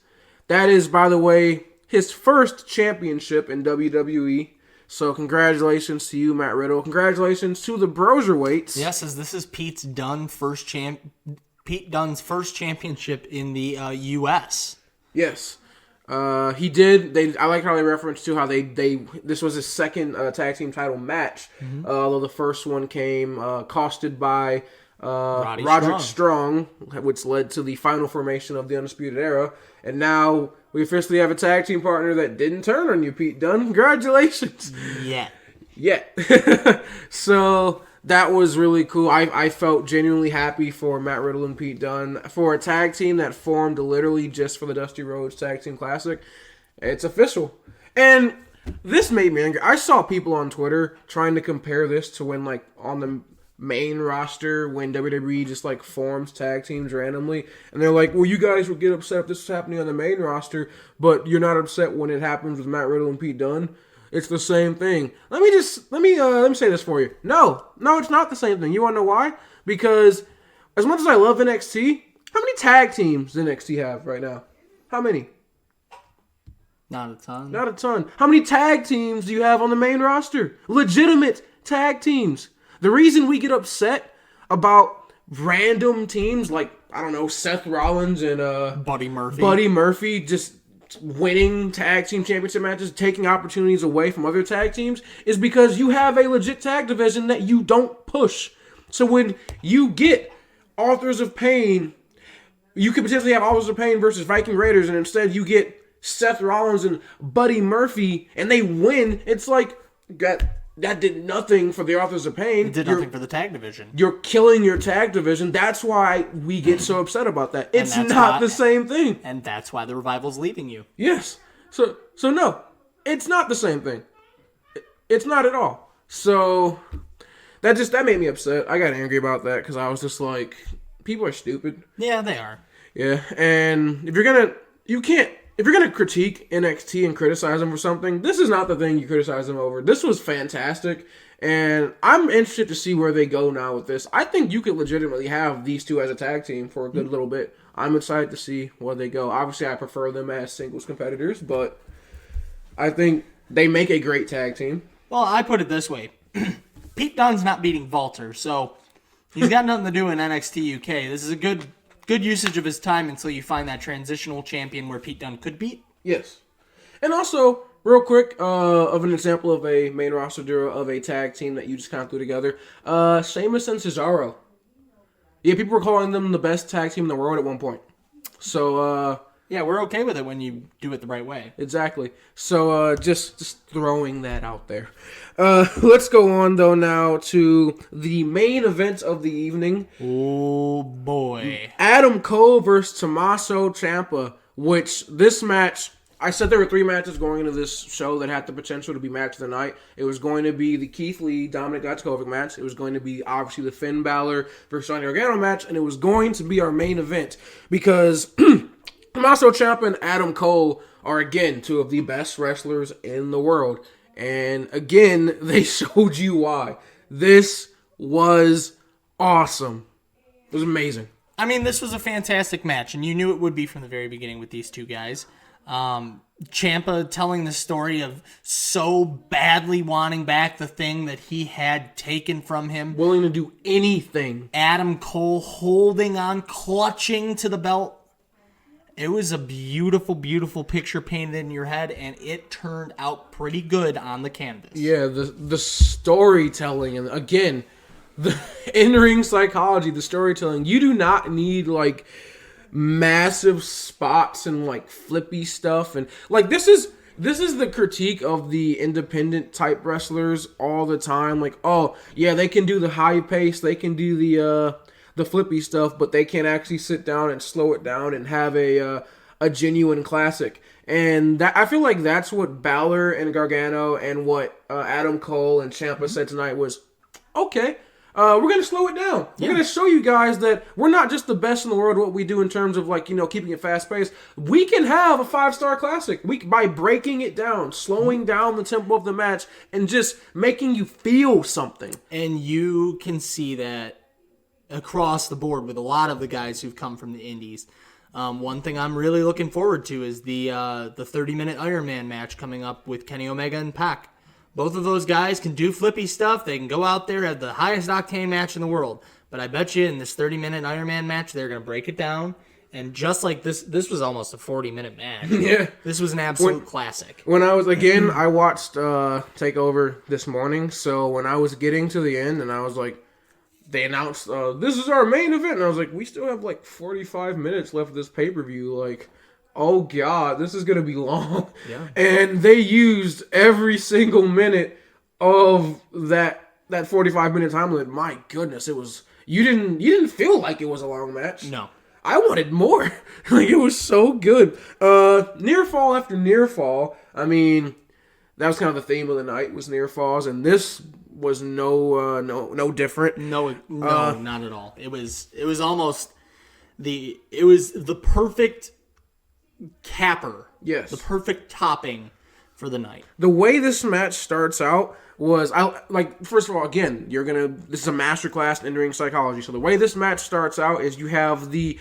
Speaker 1: That is, by the way, his first championship in WWE. So congratulations to you, Matt Riddle. Congratulations to the Broserweights.
Speaker 2: Yes, as this is Pete Dunne's first championship in the U.S.
Speaker 1: Yes. He did. I like how they referenced to how this was his second tag team title match. Although the first one came costed by Roderick Strong, which led to the final formation of the Undisputed Era. And now we officially have a tag team partner that didn't turn on you, Pete Dunne. Congratulations. Yeah. So that was really cool. I felt genuinely happy for Matt Riddle and Pete Dunne for a tag team that formed literally just for the Dusty Rhodes Tag Team Classic. It's official. And this made me angry. I saw people on Twitter trying to compare this to when, like, on the main roster, when WWE just, like, forms tag teams randomly. And they're like, well, you guys would get upset if this was happening on the main roster, but you're not upset when it happens with Matt Riddle and Pete Dunne. It's the same thing. Let me say this for you. No, it's not the same thing. You want to know why? Because as much as I love NXT, how many tag teams does NXT have right now? How many?
Speaker 2: Not a ton.
Speaker 1: Not a ton. How many tag teams do you have on the main roster? Legitimate tag teams. The reason we get upset about random teams like, I don't know, Seth Rollins and
Speaker 2: Buddy
Speaker 1: Murphy just winning tag team championship matches, taking opportunities away from other tag teams, is because you have a legit tag division that you don't push. So when you get Authors of Pain, you could potentially have Authors of Pain versus Viking Raiders, and instead you get Seth Rollins and Buddy Murphy, and they win. It's like, that did nothing for the Authors of Pain.
Speaker 2: It did nothing for the tag division.
Speaker 1: You're killing your tag division. That's why we get so upset about that. It's not the same thing.
Speaker 2: And that's why the Revival's leaving you.
Speaker 1: Yes. So no, it's not the same thing. It's not at all. So that made me upset. I got angry about that because I was just like, people are stupid.
Speaker 2: Yeah, they are.
Speaker 1: Yeah, and if you're gonna critique NXT and criticize them for something, this is not the thing you criticize them over. This was fantastic, and I'm interested to see where they go now with this. I think you could legitimately have these two as a tag team for a good little bit. I'm excited to see where they go. Obviously, I prefer them as singles competitors, but I think they make a great tag team.
Speaker 2: Well, I put it this way. Pete Dunne's not beating Walter, so he's got nothing to do in NXT UK. This is a good usage of his time until you find that transitional champion where Pete Dunne could beat.
Speaker 1: Yes. And also, real quick, of an example of a main roster duo of a tag team that you just kind of threw together, Sheamus and Cesaro. Yeah, people were calling them the best tag team in the world at one point. So,
Speaker 2: yeah, we're okay with it when you do it the right way.
Speaker 1: Exactly. So, just throwing that out there. Let's go on, though, now to the main event of the evening.
Speaker 2: Oh, boy.
Speaker 1: Adam Cole versus Tommaso Ciampa, which this match, I said there were 3 matches going into this show that had the potential to be match of the night. It was going to be the Keith Lee, Dominic Dijakovic match. It was going to be, obviously, the Finn Balor versus Johnny Gargano match. And it was going to be our main event because Tommaso Ciampa and Adam Cole are, again, 2 of the best wrestlers in the world. And, again, they showed you why. This was awesome. It was amazing.
Speaker 2: I mean, this was a fantastic match, and you knew it would be from the very beginning with these 2 guys. Ciampa telling the story of so badly wanting back the thing that he had taken from him.
Speaker 1: Willing to do anything.
Speaker 2: Adam Cole holding on, clutching to the belt. It was a beautiful, beautiful picture painted in your head, and it turned out pretty good on the canvas.
Speaker 1: Yeah, the storytelling, and again, the in-ring psychology, the storytelling. You do not need, like, massive spots and, like, flippy stuff. And, like, this is the critique of the independent type wrestlers all the time. Like, oh, yeah, they can do the high pace, they can do the flippy stuff, but they can't actually sit down and slow it down and have a genuine classic. And that, I feel like that's what Balor and Gargano and what Adam Cole and Ciampa said tonight was, okay, we're going to slow it down. We're going to show you guys that we're not just the best in the world at what we do in terms of, like, you know, keeping it fast-paced. We can have a 5-star classic by breaking it down, slowing down the tempo of the match, and just making you feel something.
Speaker 2: And you can see that across the board with a lot of the guys who've come from the indies. One thing I'm really looking forward to is the 30-minute Iron Man match coming up with Kenny Omega and Pac. Both of those guys can do flippy stuff. They can go out there, have the highest octane match in the world. But I bet you in this 30-minute Iron Man match, they're going to break it down. And just like this was almost a 40-minute match.
Speaker 1: Yeah.
Speaker 2: This was an absolute classic.
Speaker 1: When I watched TakeOver this morning. So when I was getting to the end and I was like, they announced, this is our main event. And I was like, we still have like 45 minutes left of this pay-per-view. Like, oh God, this is going to be long.
Speaker 2: Yeah.
Speaker 1: And they used every single minute of that 45-minute time limit. My goodness, it was, you didn't feel like it was a long match.
Speaker 2: No.
Speaker 1: I wanted more. Like, it was so good. Near fall after near fall. I mean, that was kind of the theme of the night, was near falls, and this was no different.
Speaker 2: No, not at all. It was almost the perfect capper.
Speaker 1: Yes.
Speaker 2: The perfect topping for the night.
Speaker 1: The way this match starts out was, first of all, again, this is a masterclass in in-ring psychology. So the way this match starts out is you have the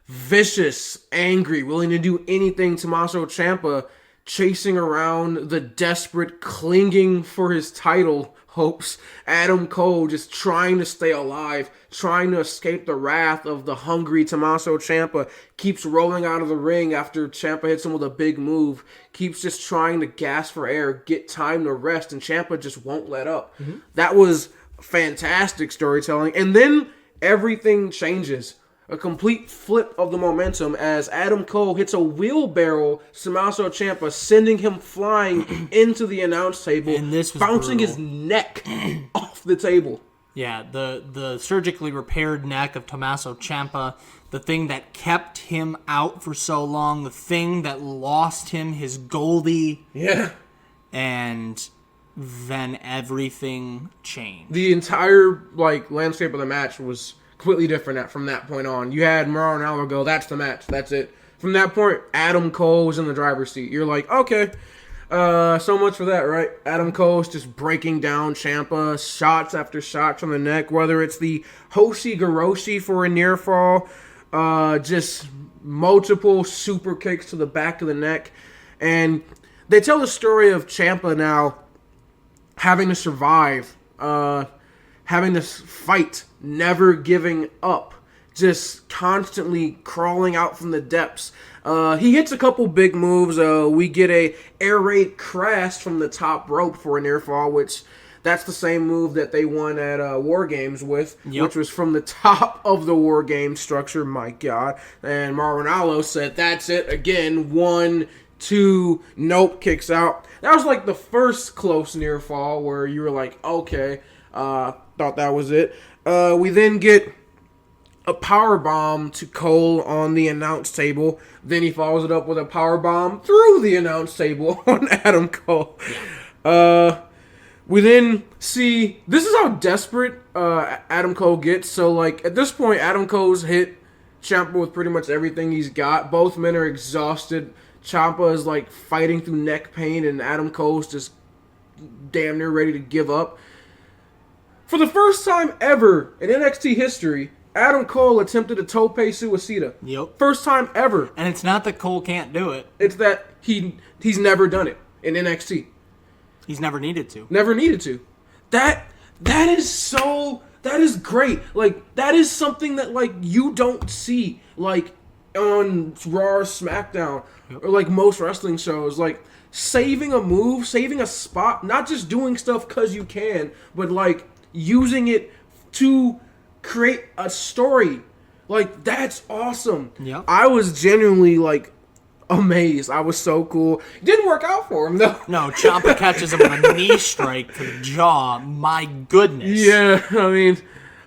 Speaker 1: vicious, angry, willing to do anything Tommaso Ciampa chasing around the desperate, clinging for his title hopes. Adam Cole just trying to stay alive, trying to escape the wrath of the hungry Tommaso Ciampa. Keeps rolling out of the ring after Ciampa hits him with a big move. Keeps just trying to gasp for air, get time to rest, and Ciampa just won't let up. Mm-hmm. That was fantastic storytelling. And then everything changes. A complete flip of the momentum as Adam Cole hits a wheelbarrow Tommaso Ciampa, sending him flying into the announce table,
Speaker 2: and this was
Speaker 1: bouncing
Speaker 2: brutal.
Speaker 1: his neck off the table.
Speaker 2: Yeah, the surgically repaired neck of Tommaso Ciampa, the thing that kept him out for so long, the thing that lost him his Goldie.
Speaker 1: Yeah.
Speaker 2: And then everything changed.
Speaker 1: The entire landscape of the match was completely different from that point on. You had Mauro Ranallo go, that's the match, that's it. From that point, Adam Cole was in the driver's seat. You're like, okay, so much for that, right? Adam Cole's just breaking down Ciampa, shots after shots from the neck, whether it's the Hoshi Garoshi for a near fall, just multiple super kicks to the back of the neck. And they tell the story of Ciampa now having to survive, having to fight, never giving up, just constantly crawling out from the depths. He hits a couple big moves. We get a air raid crash from the top rope for a near fall, which that's the same move that they won at War Games with, which was from the top of the War Games structure. My God. And Mauro Ranallo said, that's it again. 1, 2, nope, kicks out. That was like the first close near fall where you were like, okay, thought that was it. We then get a power bomb to Cole on the announce table. Then he follows it up with a power bomb through the announce table on Adam Cole. We then see, this is how desperate Adam Cole gets. So at this point, Adam Cole's hit Ciampa with pretty much everything he's got. Both men are exhausted. Ciampa is fighting through neck pain, and Adam Cole's just damn near ready to give up. For the first time ever in NXT history, Adam Cole attempted a tope suicida.
Speaker 2: Yep.
Speaker 1: First time ever.
Speaker 2: And it's not that Cole can't do it.
Speaker 1: It's that he's never done it in NXT.
Speaker 2: He's never needed to.
Speaker 1: Never needed to. That is great. That is something that you don't see on Raw or SmackDown or most wrestling shows. Saving a move, saving a spot, not just doing stuff because you can, but using it to create a story. That's awesome.
Speaker 2: Yeah.
Speaker 1: I was genuinely amazed. I was so cool. It didn't work out for him though.
Speaker 2: No, Ciampa catches him with a knee strike to the jaw. My goodness.
Speaker 1: Yeah, I mean,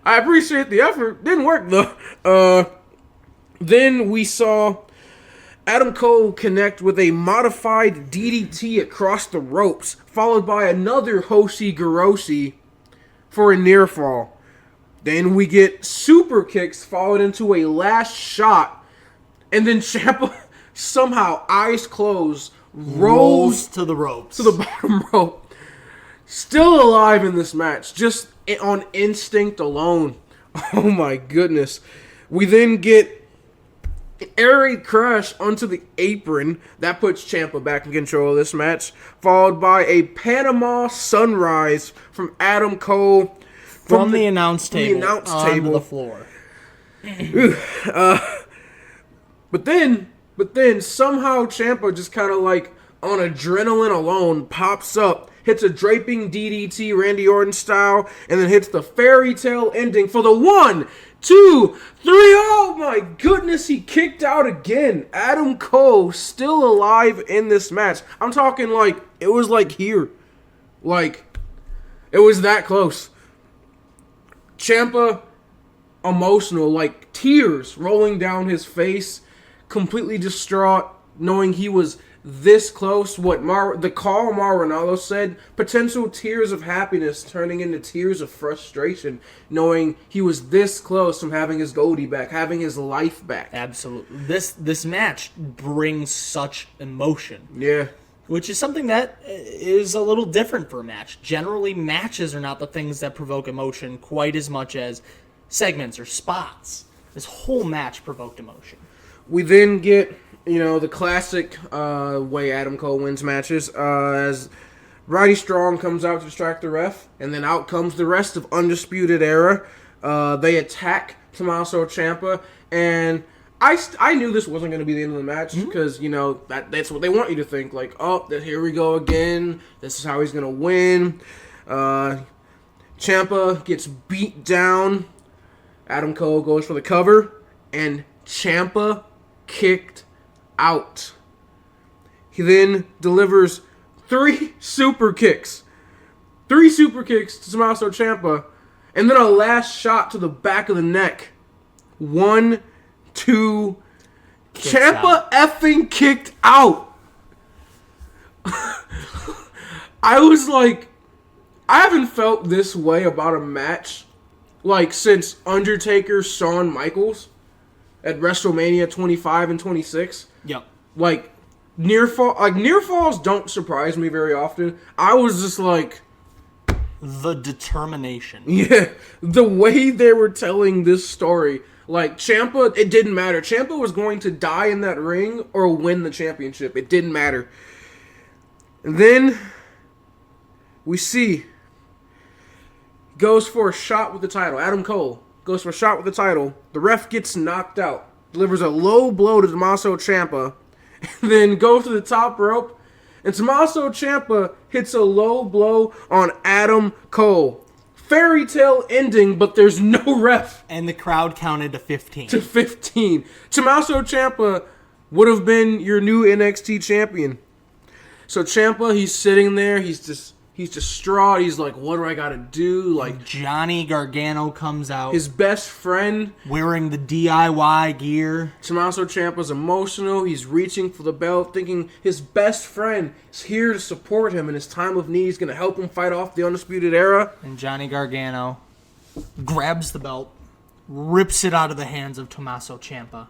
Speaker 1: I appreciate the effort. Didn't work though. Then we saw Adam Cole connect with a modified DDT across the ropes, followed by another Hoshi Garoshi for a near fall. Then we get super kicks followed into a last shot, and then Ciampa somehow, eyes closed, rolls
Speaker 2: to the ropes.
Speaker 1: To the bottom rope. Still alive in this match, just on instinct alone. Oh my goodness. We then get Air raid crash onto the apron. That puts Ciampa back in control of this match. Followed by a Panama Sunrise from Adam Cole.
Speaker 2: From the announce table onto the floor.
Speaker 1: But then somehow Ciampa just kind of like on adrenaline alone pops up, hits a draping DDT Randy Orton style, and then hits the fairy tale ending for the 1, 2, 3. Oh my goodness, he kicked out again. Adam Cole still alive in this match. I'm talking like it was like here. Like it was that close. Ciampa emotional, like tears rolling down his face, completely distraught, knowing he was this close. The call Marinaldo said, potential tears of happiness turning into tears of frustration, knowing he was this close from having his goatee back, having his life back.
Speaker 2: Absolutely. This match brings such emotion.
Speaker 1: Yeah.
Speaker 2: Which is something that is a little different for a match. Generally, matches are not the things that provoke emotion quite as much as segments or spots. This whole match provoked emotion.
Speaker 1: We then get, the classic way Adam Cole wins matches, as Roddy Strong comes out to distract the ref, and then out comes the rest of Undisputed Era. They attack Tommaso Ciampa, and I knew this wasn't going to be the end of the match, because, that's what they want you to think. Like, oh, here we go again. This is how he's going to win. Ciampa gets beat down. Adam Cole goes for the cover, and Ciampa kicked out. He then delivers 3 super kicks. 3 super kicks to Tommaso Ciampa, and then a last shot to the back of the neck. 1, 2, Ciampa effing kicked out. I was like, I haven't felt this way about a match like since Undertaker, Shawn Michaels at WrestleMania 25 and 26.
Speaker 2: Yep.
Speaker 1: Like near falls don't surprise me very often. I was just like,
Speaker 2: the determination.
Speaker 1: Yeah, the way they were telling this story. Like, Ciampa, it didn't matter. Ciampa was going to die in that ring or win the championship. It didn't matter. And then we see goes for a shot with the title. Adam Cole goes for a shot with the title. The ref gets knocked out. Delivers a low blow to Tommaso Ciampa. Then goes to the top rope. And Tommaso Ciampa hits a low blow on Adam Cole. Fairy tale ending, but there's no ref.
Speaker 2: And the crowd counted to 15.
Speaker 1: Tommaso Ciampa would have been your new NXT champion. So Ciampa, he's sitting there. He's distraught. He's like, what do I got to do? Like,
Speaker 2: Johnny Gargano comes out.
Speaker 1: His best friend.
Speaker 2: Wearing the DIY gear.
Speaker 1: Tommaso Ciampa's emotional. He's reaching for the belt, thinking his best friend is here to support him in his time of need. He's going to help him fight off the Undisputed Era.
Speaker 2: And Johnny Gargano grabs the belt, rips it out of the hands of Tommaso Ciampa.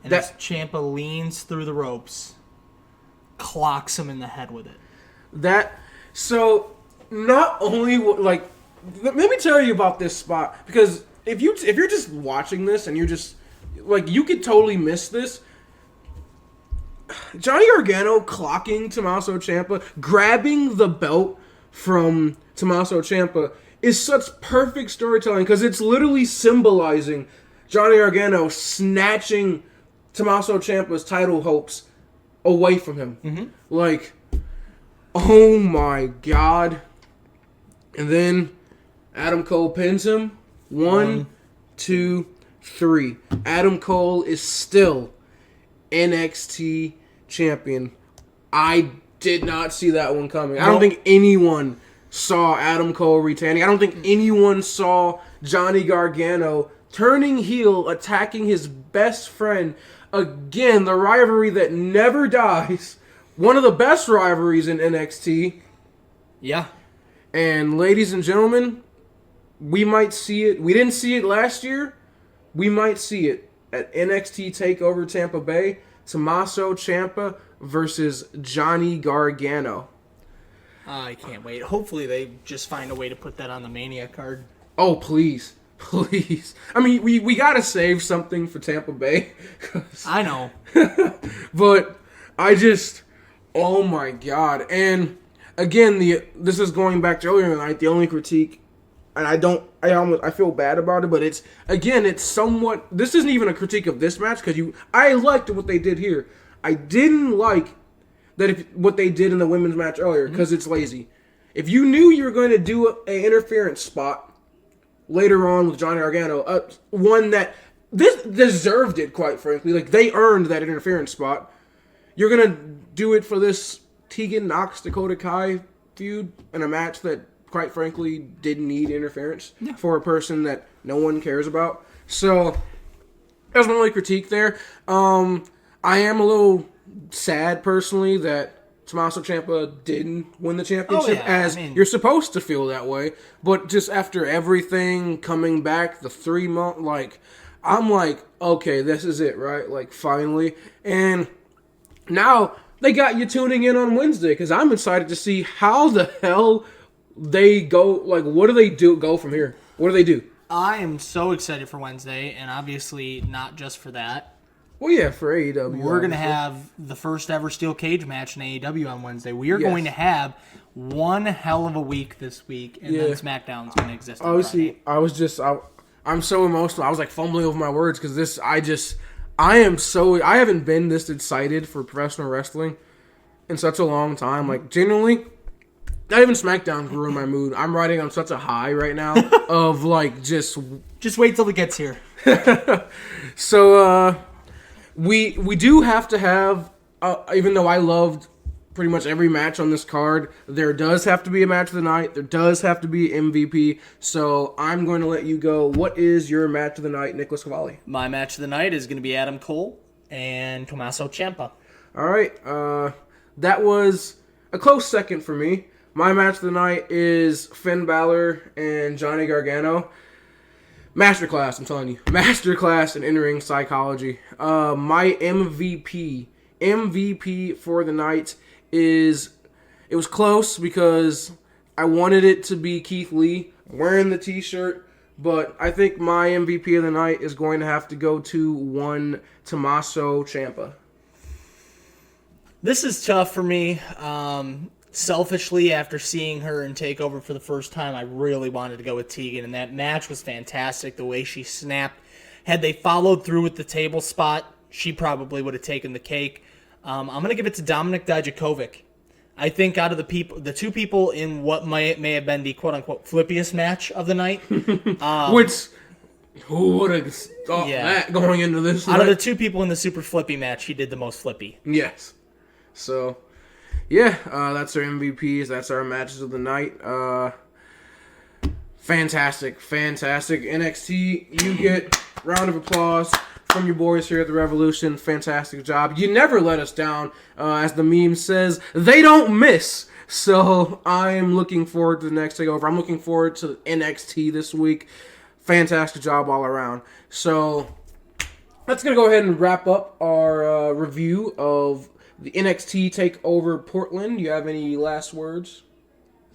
Speaker 2: And as Ciampa leans through the ropes, clocks him in the head with it. So, not only, like, let me tell you about this spot, because if you're just watching this and you're just, like, you could totally miss this. Johnny Gargano clocking Tommaso Ciampa, grabbing the belt from Tommaso Ciampa is such perfect storytelling, because it's literally symbolizing Johnny Gargano snatching Tommaso Ciampa's title hopes away from him. Mm-hmm. Like, oh my God. And then Adam Cole pins him. 1, 2, 3. Adam Cole is still NXT champion. I did not see that one coming. I don't think anyone saw Adam Cole retaining. I don't think anyone saw Johnny Gargano turning heel, attacking his best friend. Again, the rivalry that never dies. One of the best rivalries in NXT. Yeah.
Speaker 1: And ladies and gentlemen, we might see it. We didn't see it last year. We might see it at NXT Takeover Tampa Bay. Tommaso Ciampa versus Johnny Gargano.
Speaker 2: I can't wait. Hopefully they just find a way to put that on the Mania card.
Speaker 1: Oh, please. Please. I mean, we got to save something for Tampa Bay.
Speaker 2: I know.
Speaker 1: But I just, oh my God. And again, this is going back to earlier in the night, the only critique, and I feel bad about it, but it's somewhat, this isn't even a critique of this match, because I liked what they did here. I didn't like what they did in the women's match earlier, because it's lazy. If you knew you were going to do an interference spot later on with Johnny Gargano, one that this deserved it, quite frankly. Like, they earned that interference spot. You're going to do it for this Tegan Nox Dakota Kai feud in a match that, quite frankly, didn't need interference for a person that no one cares about. So, that's my only critique there. I am a little sad, personally, that Tommaso Ciampa didn't win the championship, you're supposed to feel that way. But just after everything coming back, the 3 month, I'm like, okay, this is it, right? Like, finally. And now they got you tuning in on Wednesday, because I'm excited to see how the hell they go. Like, what do they go from here? What do they do?
Speaker 2: I am so excited for Wednesday, and obviously not just for that.
Speaker 1: Well, yeah, for AEW.
Speaker 2: We're going to have the first ever steel cage match in AEW on Wednesday. We are going to have one hell of a week this week, and then SmackDown's going to exist on
Speaker 1: Friday. I'm so emotional. I was like fumbling over my words, because I haven't been this excited for professional wrestling in such a long time. Like, genuinely, not even SmackDown can ruin my mood. I'm riding on such a high right now of, like, just
Speaker 2: wait till it gets here.
Speaker 1: So, we do have to have, even though I loved pretty much every match on this card, there does have to be a match of the night. There does have to be MVP. So I'm going to let you go. What is your match of the night, Nicholas Cavalli?
Speaker 2: My match of the night is going to be Adam Cole and Tommaso Ciampa.
Speaker 1: All right. That was a close second for me. My match of the night is Finn Balor and Johnny Gargano. Masterclass, I'm telling you. Masterclass in in-ring psychology. My MVP for the night it was close because I wanted it to be Keith Lee wearing the t-shirt, but I think my MVP of the night is going to have to go to one Tommaso Ciampa.
Speaker 2: This is tough for me. Selfishly, after seeing her in TakeOver for the first time, I really wanted to go with Tegan, and that match was fantastic, the way she snapped. Had they followed through with the table spot, she probably would have taken the cake. I'm going to give it to Dominik Dijakovic. I think out of the two people in what may have been the quote-unquote flippiest match of the night.
Speaker 1: Which, who would have thought that going into this
Speaker 2: Out of the two people in the super flippy match, he did the most flippy.
Speaker 1: Yes. So, yeah, that's our MVPs. That's our matches of the night. Fantastic. NXT, you get round of applause from your boys here at the Wrevolution. Fantastic job. You never let us down. As the meme says, they don't miss. So I'm looking forward to the next takeover. I'm looking forward to NXT this week. Fantastic job all around. So that's going to go ahead and wrap up our review of the NXT Takeover Portland. Do you have any last words?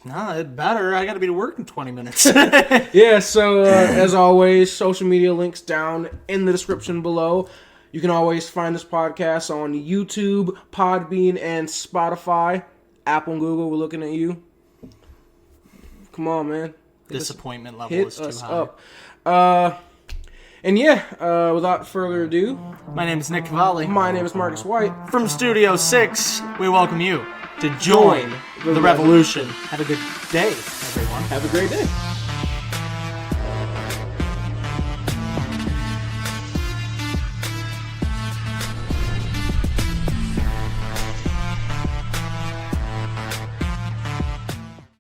Speaker 2: No, it better. I got to be to work in 20 minutes.
Speaker 1: Yeah, so as always, social media links down in the description below. You can always find this podcast on YouTube, Podbean, and Spotify. Apple and Google, we're looking at you. Come on, man.
Speaker 2: Disappointment level is too high.
Speaker 1: Up. And yeah, without further ado,
Speaker 2: my name is Nick Cavalli.
Speaker 1: My name is Marcus White.
Speaker 2: From Studio 6, we welcome you to join the Wrevolution. Have a good day, everyone.
Speaker 1: Have a great day.